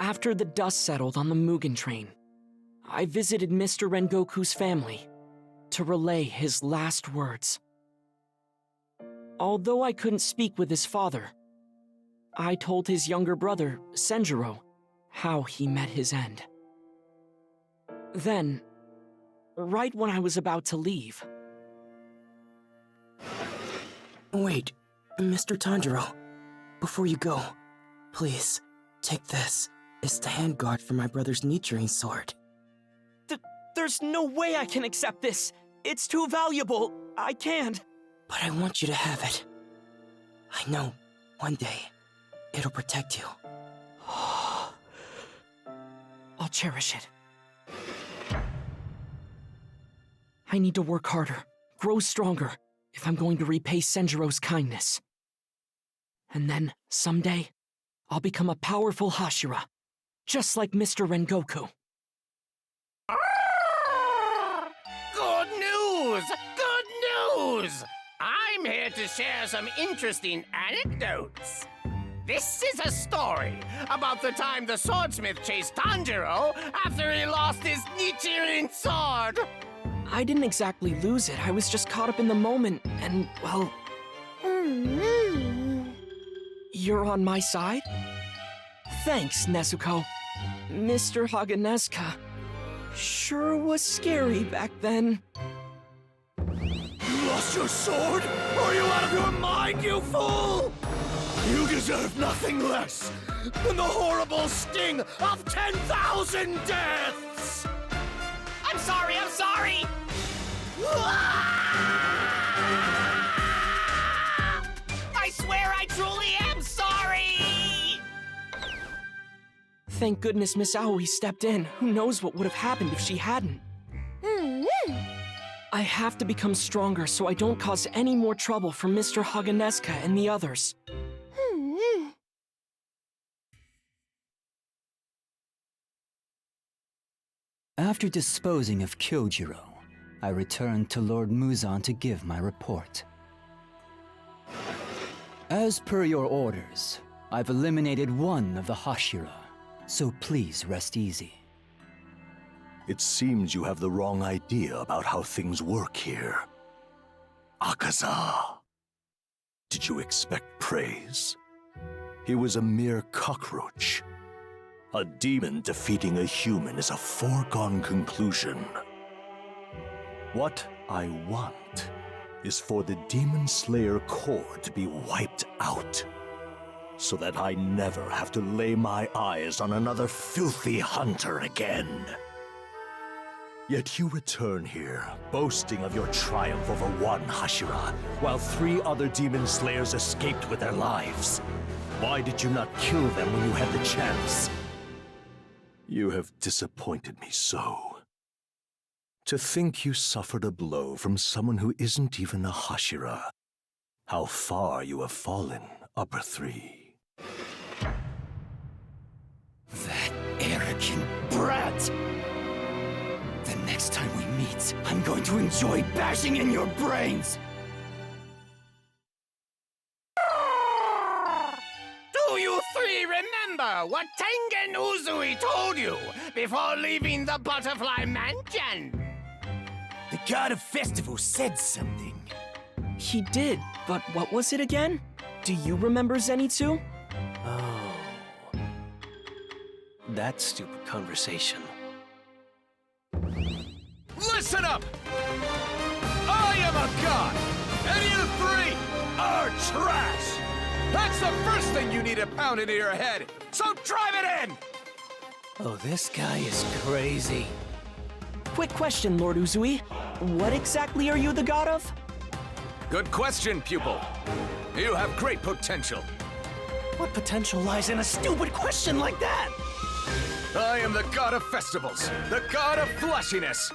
After the dust settled on the Mugen train, I visited Mr. Rengoku's family to relay his last words. Although I couldn't speak with his father, I told his younger brother, Senjuro, how he met his end. Then, right when I was about to leave... Wait, Mr. Tanjiro, before you go, please, take this. It's the handguard for my brother's Nichiren sword. There's no way I can accept this! It's too valuable! I can't! But I want you to have it. I know, one day, it'll protect you. I'll cherish it. I need to work harder, grow stronger, if I'm going to repay Senjiro's kindness. And then, someday, I'll become a powerful Hashira, just like Mr. Rengoku. Good news! Good news! I'm here to share some interesting anecdotes. This is a story about the time the swordsmith chased Tanjiro after he lost his Nichiren sword. I didn't exactly lose it, I was just caught up in the moment, and, well... You're on my side? Thanks, Nezuko. Mr. Haganezuka sure was scary back then. You lost your sword? Are you out of your mind, you fool? You deserve nothing less than the horrible sting of 10,000 deaths! I'm sorry, I'm sorry! I swear I truly am sorry! Thank goodness Miss Aoi stepped in. Who knows what would have happened if she hadn't. I have to become stronger so I don't cause any more trouble for Mr. Haganezuka and the others. After disposing of Kyojiro, I returned to Lord Muzan to give my report. As per your orders, I've eliminated one of the Hashira, so please rest easy. It seems you have the wrong idea about how things work here. Akaza. Did you expect praise? He was a mere cockroach. A demon defeating a human is a foregone conclusion. What I want is for the Demon Slayer core to be wiped out, so that I never have to lay my eyes on another filthy hunter again. Yet you return here, boasting of your triumph over one Hashira, while 3 other Demon Slayers escaped with their lives. Why did you not kill them when you had the chance? You have disappointed me so. To think you suffered a blow from someone who isn't even a Hashira. How far you have fallen, Upper 3. That arrogant brat! The next time we meet, I'm going to enjoy bashing in your brains! Do you 3 remember what Tengen Uzui told you before leaving the Butterfly Mansion? The God of Festival said something. He did, but what was it again? Do you remember, Zenitsu? Oh. That stupid conversation. Listen up! I am a god, and you 3 are trash! That's the first thing you need to pound into your head, so drive it in! Oh, this guy is crazy. Quick question, Lord Uzui. What exactly are you the god of? Good question, pupil. You have great potential. What potential lies in a stupid question like that? I am the god of festivals, the god of fleshiness.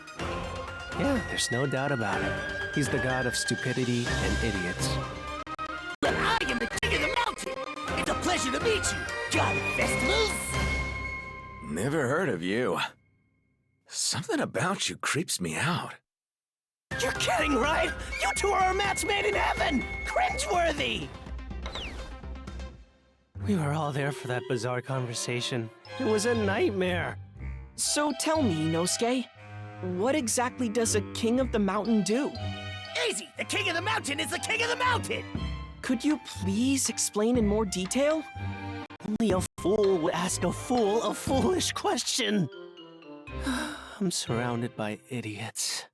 Yeah, there's no doubt about it. He's the god of stupidity and idiots. But I am the king of the mountain. It's a pleasure to meet you, God of Festivals. Never heard of you. Something about you creeps me out. You're kidding, right? You 2 are a match made in heaven! Cringeworthy! We were all there for that bizarre conversation. It was a nightmare. So tell me, Inosuke, what exactly does a king of the mountain do? Easy! The king of the mountain is the king of the mountain! Could you please explain in more detail? Only a fool would ask a fool a foolish question. I'm surrounded by idiots.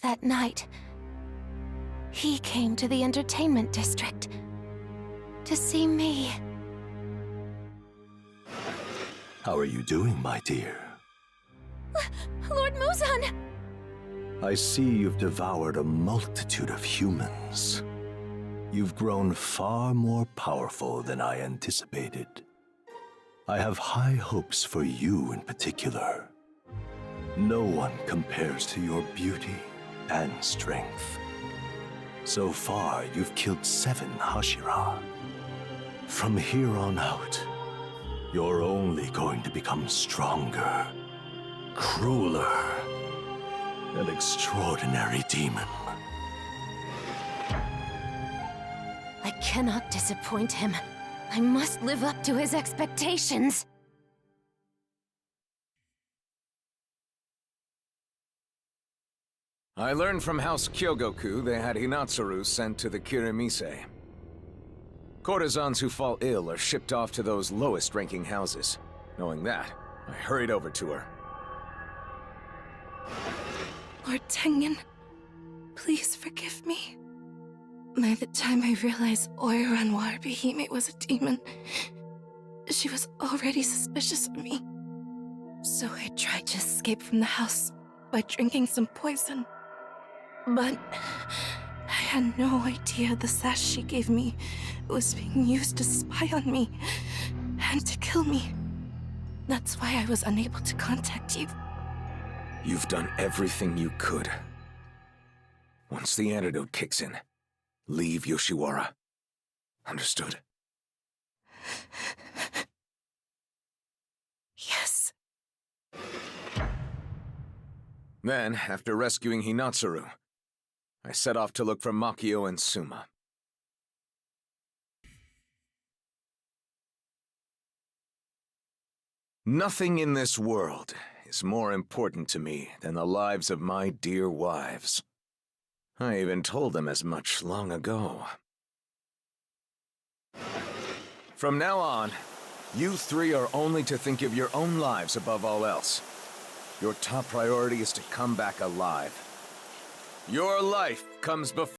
That night, he came to the entertainment district to see me. How are you doing, my dear? Lord Muzan! I see you've devoured a multitude of humans. You've grown far more powerful than I anticipated. I have high hopes for you in particular. No one compares to your beauty and strength. So far, you've killed 7 Hashira. From here on out, you're only going to become stronger, crueler, an extraordinary demon. I cannot disappoint him. I must live up to his expectations. I learned from House Kyogoku they had Hinatsuru sent to the Kirimise. Courtesans who fall ill are shipped off to those lowest-ranking houses. Knowing that, I hurried over to her. Lord Tengen, please forgive me. By the time I realized Oiranwar Behemoth was a demon, she was already suspicious of me. So I tried to escape from the house by drinking some poison. But I had no idea the sash she gave me was being used to spy on me and to kill me. That's why I was unable to contact you. You've done everything you could. Once the antidote kicks in, leave Yoshiwara. Understood? Yes. Then, after rescuing Hinatsuru, I set off to look for Makio and Suma. Nothing in this world is more important to me than the lives of my dear wives. I even told them as much long ago. From now on, you 3 are only to think of your own lives above all else. Your top priority is to come back alive. Your life comes before.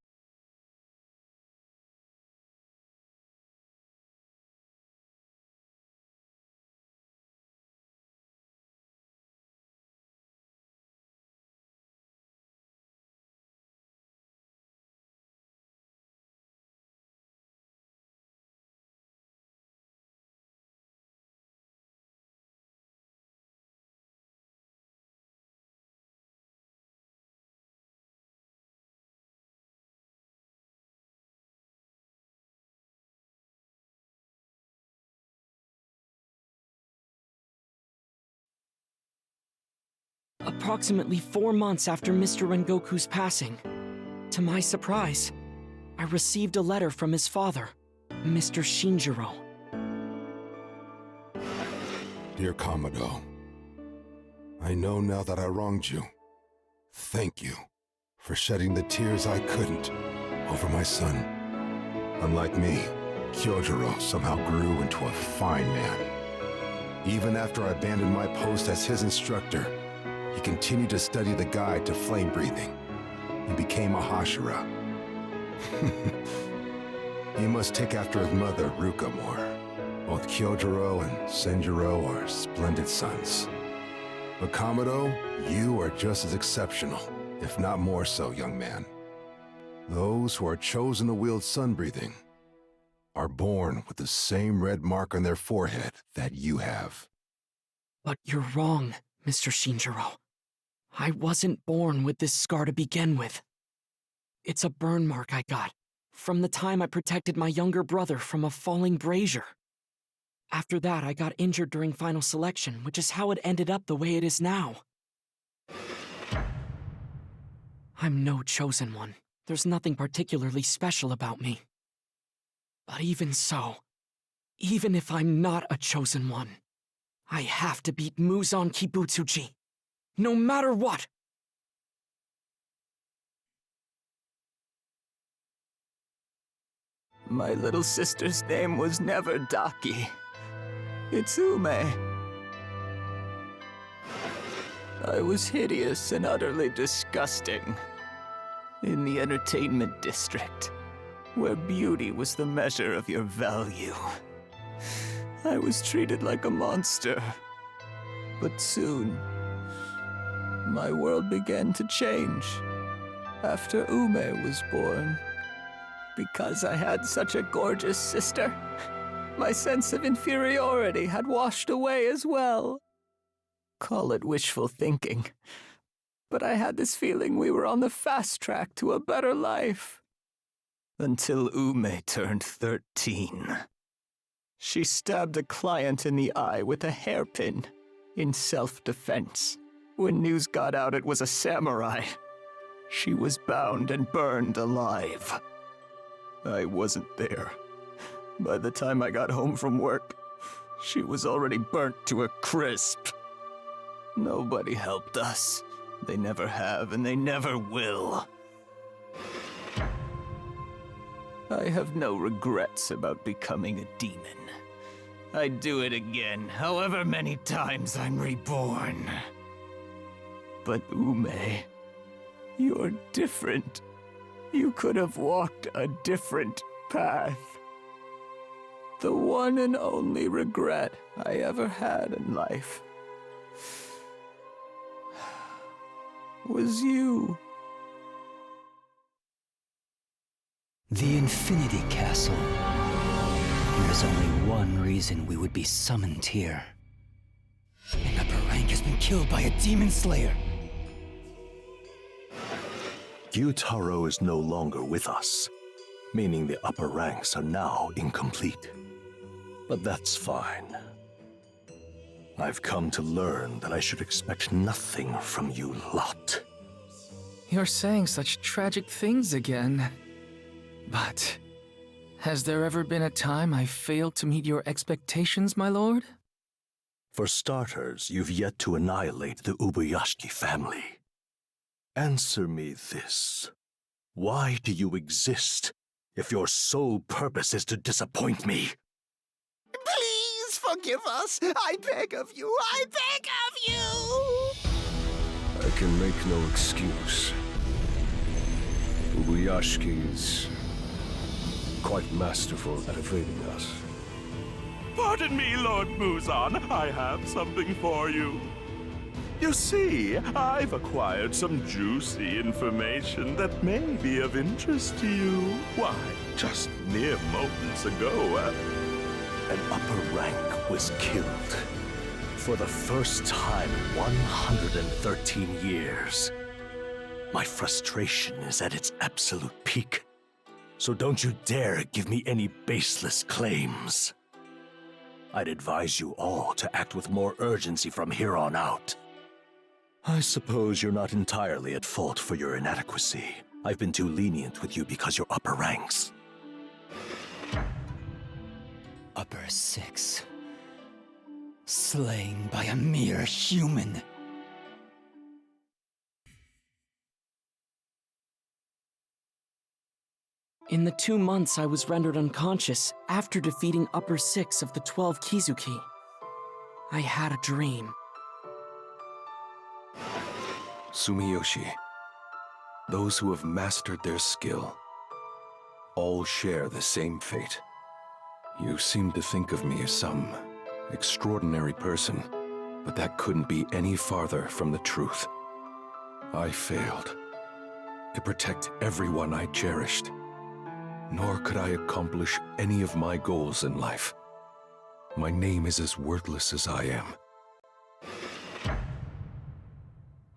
Approximately 4 months after Mr. Rengoku's passing, to my surprise, I received a letter from his father, Mr. Shinjiro. Dear Kamado, I know now that I wronged you. Thank you for shedding the tears I couldn't over my son. Unlike me, Kyojiro somehow grew into a fine man. Even after I abandoned my post as his instructor, he continued to study the guide to flame breathing and became a Hashira. He must take after his mother, Ruka, more. Both Kyojiro and Senjiro are splendid sons. But Kamado, you are just as exceptional, if not more so, young man. Those who are chosen to wield sun breathing are born with the same red mark on their forehead that you have. But you're wrong, Mr. Shinjiro. I wasn't born with this scar to begin with. It's a burn mark I got from the time I protected my younger brother from a falling brazier. After that, I got injured during final selection, which is how it ended up the way it is now. I'm no chosen one, There's nothing particularly special about me. But even so, even if I'm not a chosen one, I have to beat Muzan Kibutsuji, no matter what! My little sister's name was never Daki. It's Ume. I was hideous and utterly disgusting. In the entertainment district, where beauty was the measure of your value. I was treated like a monster. But soon, my world began to change after Ume was born. Because I had such a gorgeous sister, my sense of inferiority had washed away as well. Call it wishful thinking, but I had this feeling we were on the fast track to a better life. Until Ume turned 13. She stabbed a client in the eye with a hairpin, in self-defense. When news got out it was a samurai, she was bound and burned alive. I wasn't there. By the time I got home from work, she was already burnt to a crisp. Nobody helped us. They never have, and they never will. I have no regrets about becoming a demon. I'd do it again, however many times I'm reborn. But Ume, you're different. You could have walked a different path. The one and only regret I ever had in life was you. The Infinity Castle. There's only one reason we would be summoned here. An upper rank has been killed by a demon slayer. Gyutaro is no longer with us, meaning the upper ranks are now incomplete. But that's fine. I've come to learn that I should expect nothing from you lot. You're saying such tragic things again. But has there ever been a time I failed to meet your expectations, my lord? For starters, you've yet to annihilate the Ubuyashiki family. Answer me this. Why do you exist if your sole purpose is to disappoint me? Please forgive us. I beg of you. I beg of you. I can make no excuse. Ubuyashiki is quite masterful at evading us. Pardon me, Lord Muzan. I have something for you. You see, I've acquired some juicy information that may be of interest to you. Why, just mere moments ago, An upper rank was killed. For the first time in 113 years. My frustration is at its absolute peak. So don't you dare give me any baseless claims. I'd advise you all to act with more urgency from here on out. I suppose you're not entirely at fault for your inadequacy. I've been too lenient with you because you're upper ranks. Upper 6. Slain by a mere human. In the 2 months I was rendered unconscious after defeating upper 6 of the 12 Kizuki, I had a dream. Sumiyoshi, those who have mastered their skill, all share the same fate. You seem to think of me as some extraordinary person, but that couldn't be any farther from the truth. I failed to protect everyone I cherished, nor could I accomplish any of my goals in life. My name is as worthless as I am.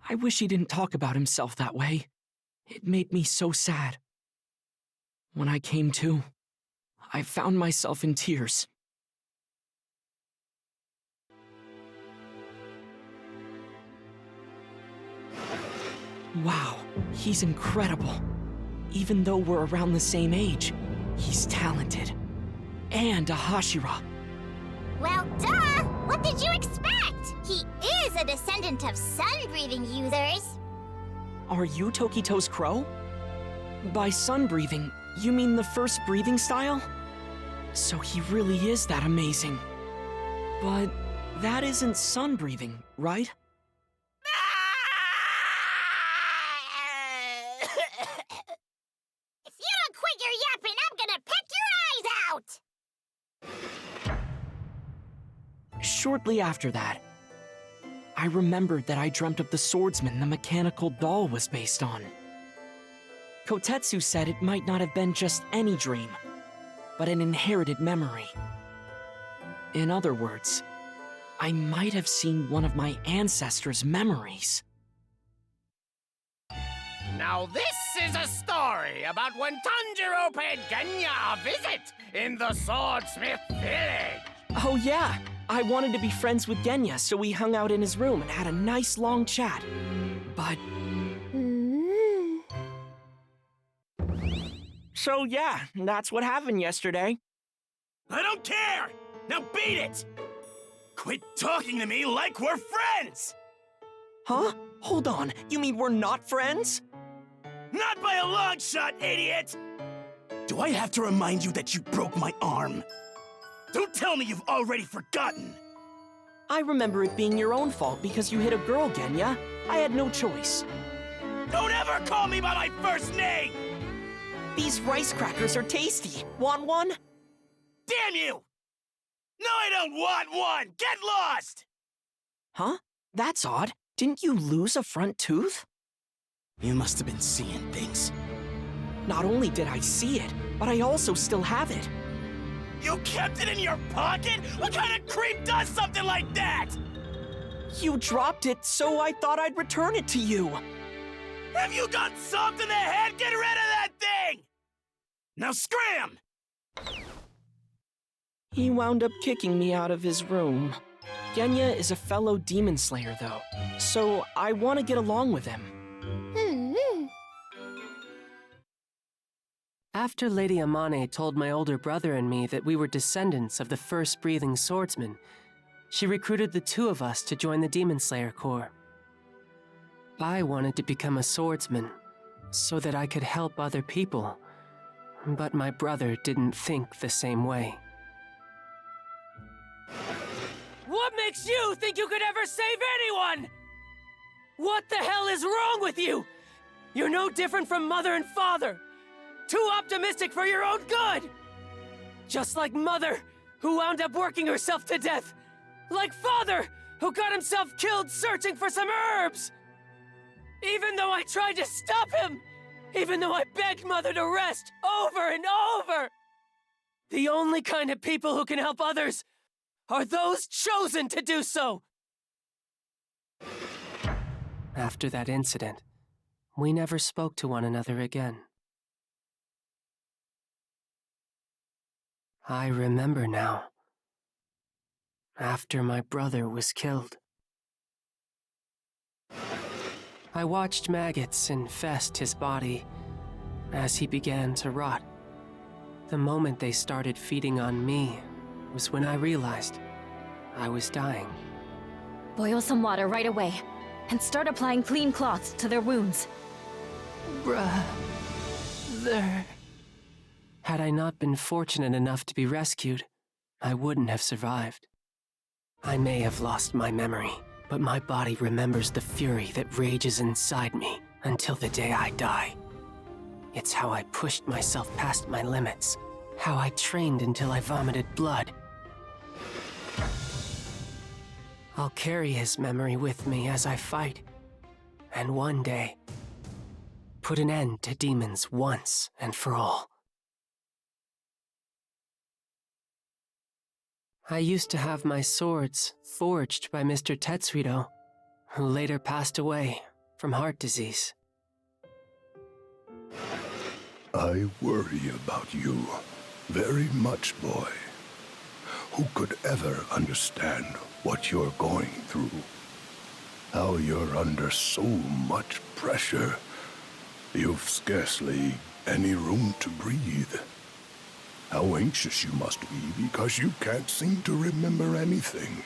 I wish he didn't talk about himself that way. It made me so sad. When I came to, I found myself in tears. Wow, he's incredible. even though we're around the same age, he's talented. And a Hashira. Well, duh! What did you expect? He is a descendant of sun-breathing users. Are you Tokito's crow? By sun-breathing, you mean the first breathing style? So he really is that amazing. But that isn't sun-breathing, right? If you don't quit your yapping, I'm gonna peck your eyes out! Shortly after that, I remembered that I dreamt of the swordsman the mechanical doll was based on. Kotetsu said it might not have been just any dream, but an inherited memory. In other words, I might have seen one of my ancestors' memories. Now this is a story about when Tanjiro paid Genya a visit in the Swordsmith Village. Oh yeah, I wanted to be friends with Genya, so we hung out in his room and had a nice long chat. But... So yeah, that's what happened yesterday. I don't care! Now beat it! Quit talking to me like we're friends! Huh? Hold on, you mean we're not friends? Not by a long shot, idiot! Do I have to remind you that you broke my arm? Don't tell me you've already forgotten! I remember it being your own fault because you hit a girl, Genya. I had no choice. Don't ever call me by my first name! These rice crackers are tasty. Want one? Damn you! No, I don't want one! Get lost! Huh? That's odd. Didn't you lose a front tooth? You must have been seeing things. Not only did I see it, but I also still have it. You kept it in your pocket? What kind of creep does something like that? You dropped it, so I thought I'd return it to you. Have you got something in the head? Get rid of that thing! Now scram! He wound up kicking me out of his room. Genya is a fellow demon slayer, though, so I want to get along with him. After Lady Amane told my older brother and me that we were descendants of the first breathing swordsman, she recruited the two of us to join the Demon Slayer Corps. I wanted to become a swordsman so that I could help other people, but my brother didn't think the same way. What makes you think you could ever save anyone? What the hell is wrong with you? You're no different from Mother and Father. Too optimistic for your own good! Just like Mother, who wound up working herself to death. Like Father, who got himself killed searching for some herbs! Even though I tried to stop him! Even though I begged Mother to rest over and over! The only kind of people who can help others are those chosen to do so! After that incident, we never spoke to one another again. I remember now. After my brother was killed, I watched maggots infest his body as he began to rot. The moment they started feeding on me was when I realized I was dying. Boil some water right away, and start applying clean cloths to their wounds. Brother. Had I not been fortunate enough to be rescued, I wouldn't have survived. I may have lost my memory, but my body remembers the fury that rages inside me until the day I die. It's how I pushed myself past my limits, how I trained until I vomited blood. I'll carry his memory with me as I fight, and one day, put an end to demons once and for all. I used to have my swords forged by Mr. Tetsuhiro, who later passed away from heart disease. I worry about you very much, boy. Who could ever understand what you're going through? How you're under so much pressure. You've scarcely any room to breathe. How anxious you must be because you can't seem to remember anything.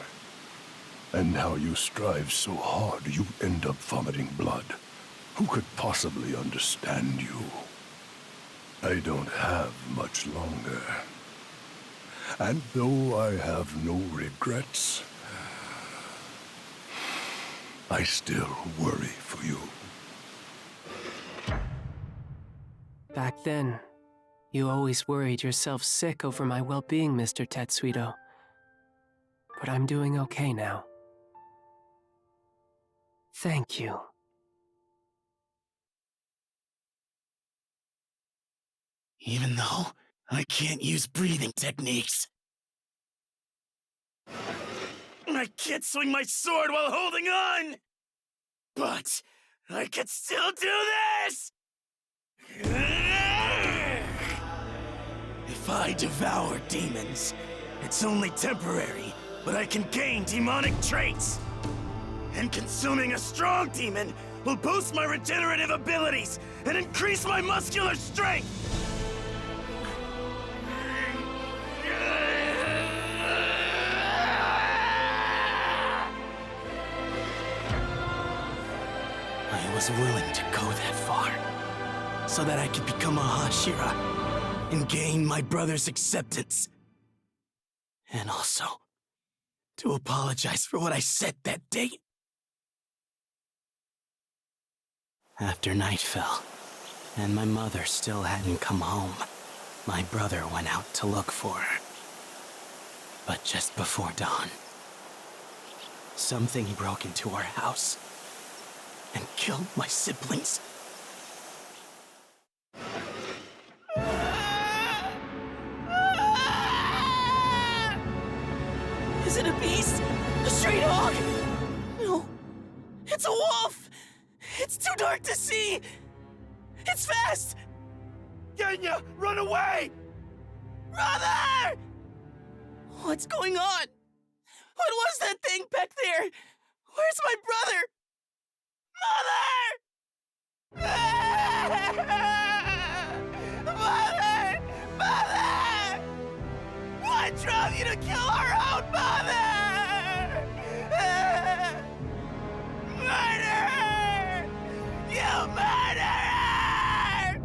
And how you strive so hard you end up vomiting blood. Who could possibly understand you? I don't have much longer. And though I have no regrets, I still worry for you. Back then, you always worried yourself sick over my well-being, Mr. Tetsuito. But I'm doing okay now. Thank you. Even though I can't use breathing techniques. I can't swing my sword while holding on! But I can still do this! If I devour demons, it's only temporary, but I can gain demonic traits. And consuming a strong demon will boost my regenerative abilities and increase my muscular strength! I was willing to go that far, so that I could become a Hashira and gain my brother's acceptance. And also, to apologize for what I said that day. After night fell, and my mother still hadn't come home, my brother went out to look for her. But just before dawn, something broke into our house and killed my siblings. Is it a beast? A stray dog? No, it's a wolf! It's too dark to see! It's fast! Genya, run away! Brother! What's going on? What was that thing back there? Where's my brother? Mother! Mother! Mother! What drove you to kill our own mother? Murderer! You murderer!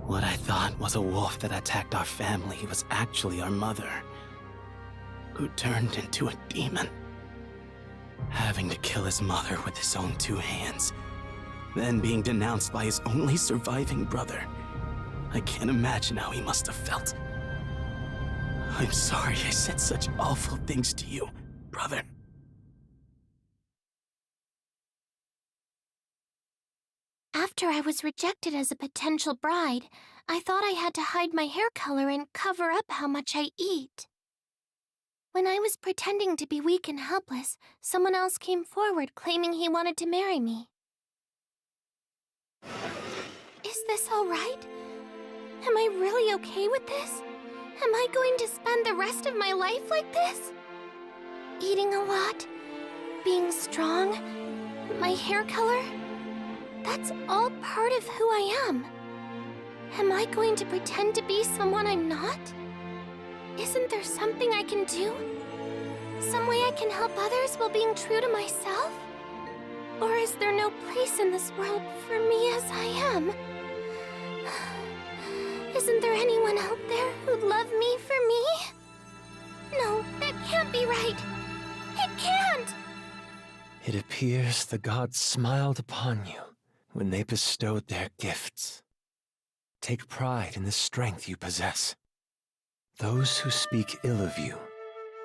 What I thought was a wolf that attacked our family was actually our mother, who turned into a demon. Having to kill his mother with his own 2 hands, then being denounced by his only surviving brother. I can't imagine how he must have felt. I'm sorry I said such awful things to you, brother. After I was rejected as a potential bride, I thought I had to hide my hair color and cover up how much I eat. When I was pretending to be weak and helpless, someone else came forward claiming he wanted to marry me. Is this all right? Am I really okay with this? Am I going to spend the rest of my life like this? Eating a lot? Being strong? My hair color? That's all part of who I am. Am I going to pretend to be someone I'm not? Isn't there something I can do? Some way I can help others while being true to myself? Or is there no place in this world for me as I am? Isn't there anyone out there who'd love me for me? No, that can't be right. It can't! It appears the gods smiled upon you when they bestowed their gifts. Take pride in the strength you possess. Those who speak ill of you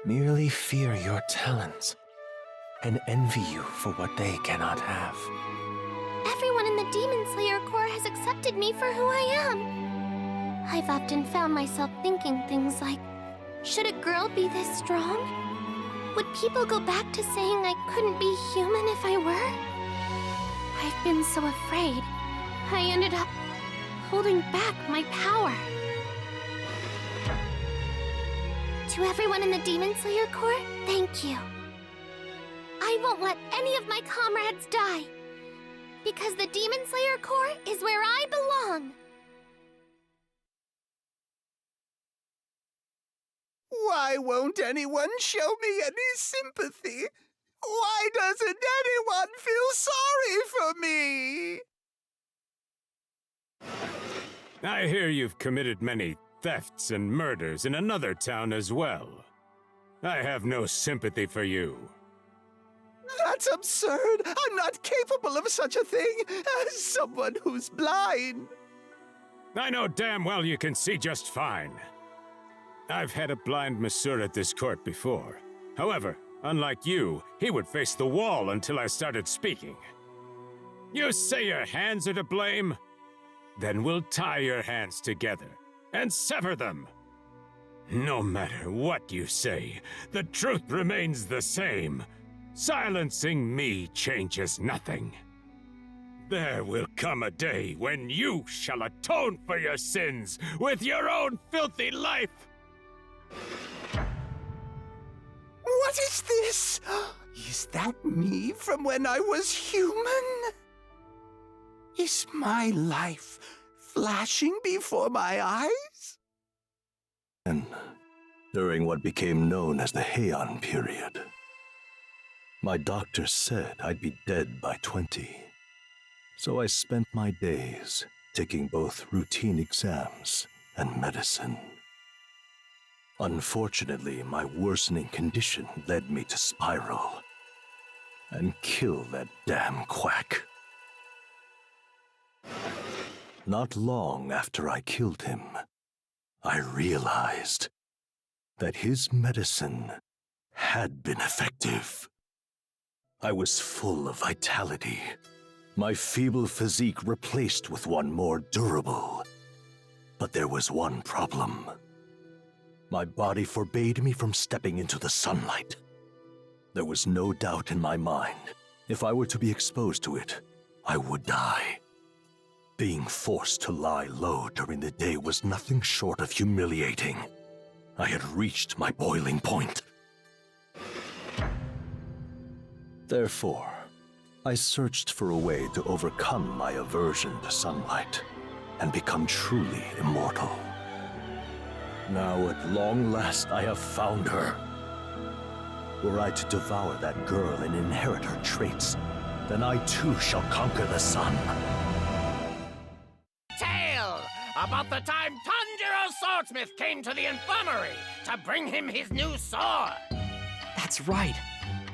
merely fear your talents and envy you for what they cannot have. Everyone in the Demon Slayer Corps has accepted me for who I am. I've often found myself thinking things like, should a girl be this strong? Would people go back to saying I couldn't be human if I were? I've been so afraid, I ended up holding back my power. To everyone in the Demon Slayer Corps, thank you. I won't let any of my comrades die. Because the Demon Slayer Corps is where I belong. Why won't anyone show me any sympathy? Why doesn't anyone feel sorry for me? I hear you've committed many thefts and murders in another town as well. I have no sympathy for you. That's absurd! I'm not capable of such a thing as someone who's blind! I know damn well you can see just fine. I've had a blind masseur at this court before. However, unlike you, he would face the wall until I started speaking. You say your hands are to blame? Then we'll tie your hands together and sever them. No matter what you say, the truth remains the same. Silencing me changes nothing. There will come a day when you shall atone for your sins with your own filthy life! What is this? Is that me from when I was human? Is my life flashing before my eyes? And during what became known as the Heian period, my doctor said I'd be dead by 20. So I spent my days taking both routine exams and medicine. Unfortunately, my worsening condition led me to spiral and kill that damn quack. Not long after I killed him, I realized that his medicine had been effective. I was full of vitality, my feeble physique replaced with one more durable. But there was one problem. My body forbade me from stepping into the sunlight. There was no doubt in my mind, if I were to be exposed to it, I would die. Being forced to lie low during the day was nothing short of humiliating. I had reached my boiling point. Therefore, I searched for a way to overcome my aversion to sunlight and become truly immortal. Now, at long last, I have found her. Were I to devour that girl and inherit her traits, then I too shall conquer the sun. Tale about the time Tanjiro Swordsmith came to the infirmary to bring him his new sword. That's right.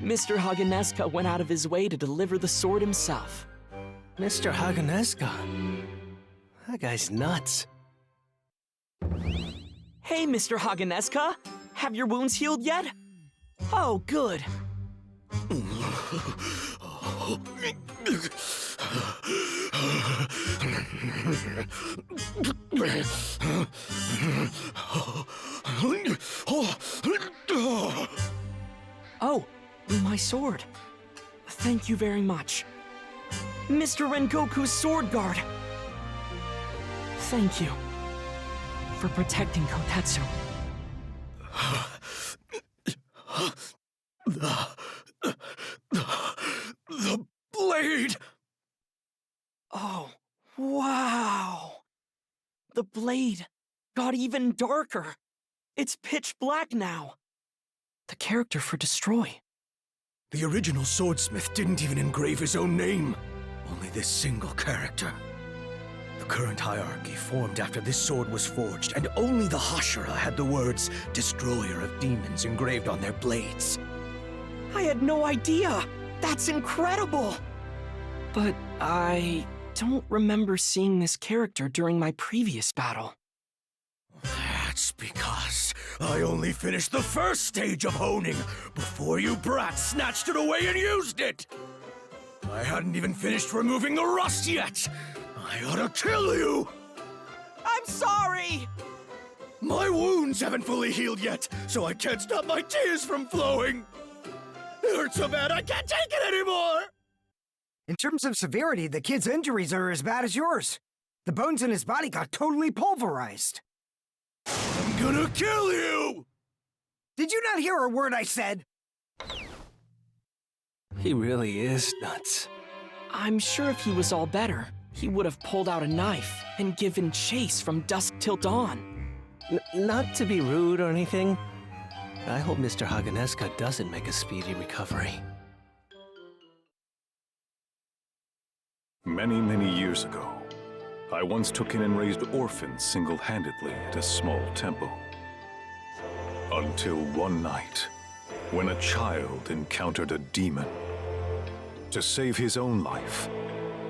Mr. Haganeska went out of his way to deliver the sword himself. Mr. Haganeska? That guy's nuts. Hey, Mr. Haganeska! Have your wounds healed yet? Oh, good. Oh, my sword. Thank you very much. Mr. Rengoku's sword guard. Thank you for protecting Kotetsu. The blade! Oh, wow! The blade got even darker. It's pitch black now. The character for Destroy. The original swordsmith didn't even engrave his own name. Only this single character. The current hierarchy formed after this sword was forged, and only the Hashira had the words Destroyer of Demons engraved on their blades. I had no idea! That's incredible! But I don't remember seeing this character during my previous battle. That's because I only finished the first stage of honing before you brats snatched it away and used it! I hadn't even finished removing the rust yet! I ought to kill you! I'm sorry! My wounds haven't fully healed yet, so I can't stop my tears from flowing! It hurts so bad I can't take it anymore! In terms of severity, the kid's injuries are as bad as yours. The bones in his body got totally pulverized. I'm gonna kill you! Did you not hear a word I said? He really is nuts. I'm sure if he was all better, he would have pulled out a knife and given chase from dusk till dawn. Not to be rude or anything, I hope Mr. Haganeska doesn't make a speedy recovery. Many, many years ago, I once took in and raised orphans single-handedly at a small temple. Until one night, when a child encountered a demon. To save his own life,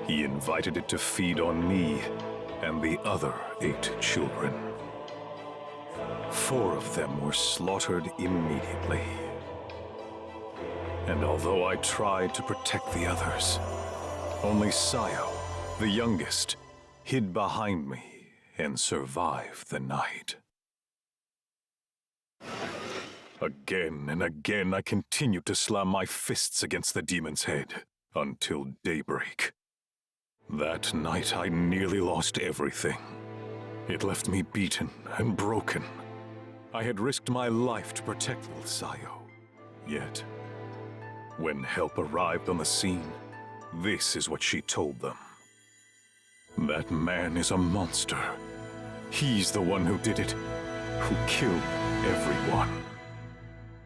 he invited it to feed on me and the other 8 children. 4 of them were slaughtered immediately. And although I tried to protect the others, only Sayo, the youngest, hid behind me and survived the night. Again and again I continued to slam my fists against the demon's head until daybreak. That night I nearly lost everything. It left me beaten and broken. I had risked my life to protect little Sayo. Yet, when help arrived on the scene, this is what she told them. That man is a monster. He's the one who did it, who killed everyone.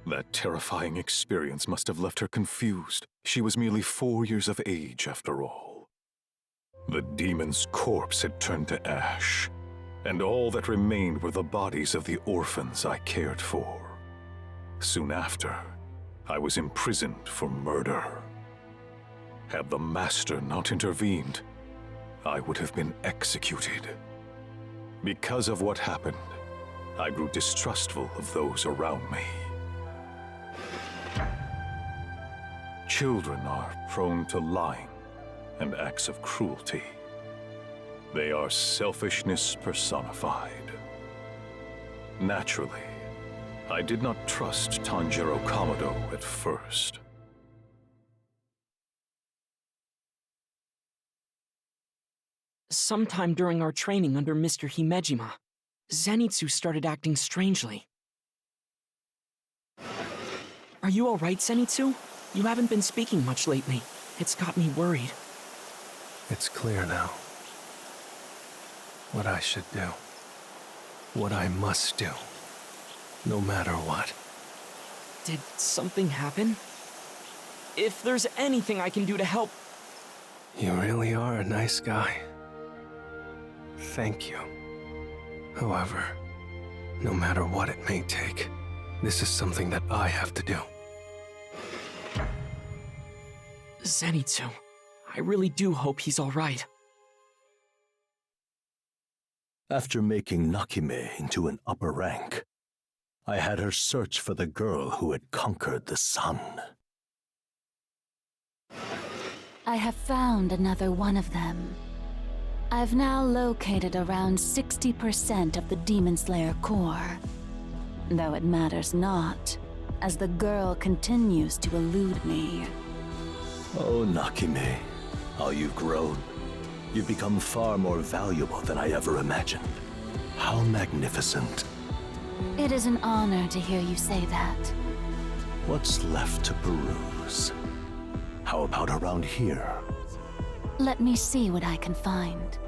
That terrifying experience must have left her confused. She was merely 4 years of age, after all. The demon's corpse had turned to ash, and all that remained were the bodies of the orphans I cared for. Soon after, I was imprisoned for murder. Had the Master not intervened, I would have been executed. Because of what happened, I grew distrustful of those around me. Children are prone to lying and acts of cruelty. They are selfishness personified. Naturally, I did not trust Tanjiro Kamado at first. Sometime during our training under Mr. Himejima, Zenitsu started acting strangely. Are you alright, Zenitsu? You haven't been speaking much lately. It's got me worried. It's clear now. What I should do. What I must do. No matter what. Did something happen? If there's anything I can do to help... You really are a nice guy. Thank you. However, no matter what it may take, this is something that I have to do. Zenitsu, I really do hope he's alright. After making Nakime into an upper rank, I had her search for the girl who had conquered the sun. I have found another one of them. I've now located around 60% of the Demon Slayer core. Though it matters not, as the girl continues to elude me. Oh, Nakime, how you've grown. You've become far more valuable than I ever imagined. How magnificent. It is an honor to hear you say that. What's left to peruse? How about around here? Let me see what I can find.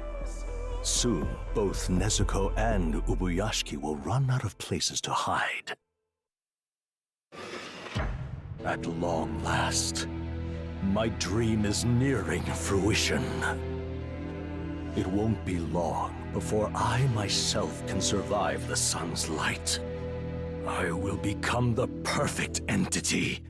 Soon, both Nezuko and Ubuyashiki will run out of places to hide. At long last, my dream is nearing fruition. It won't be long before I myself can survive the sun's light. I will become the perfect entity